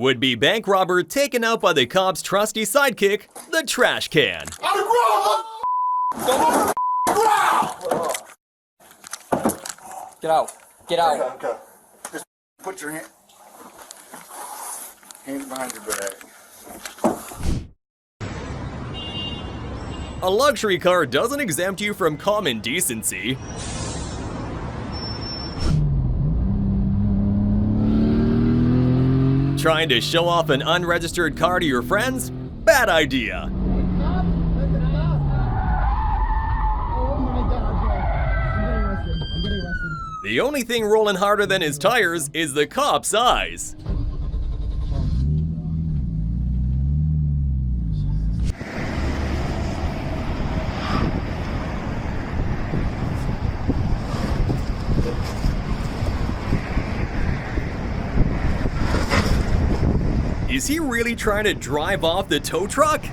Would-be bank robber taken out by the cop's trusty sidekick, the trash can. On the ground! Get out. Get out. Okay. Just put your hands behind your back. A luxury car doesn't exempt you from common decency. Trying to show off an unregistered car to your friends? Bad idea. The only thing rolling harder than his tires is the cop's eyes. Is he really trying to drive off the tow truck?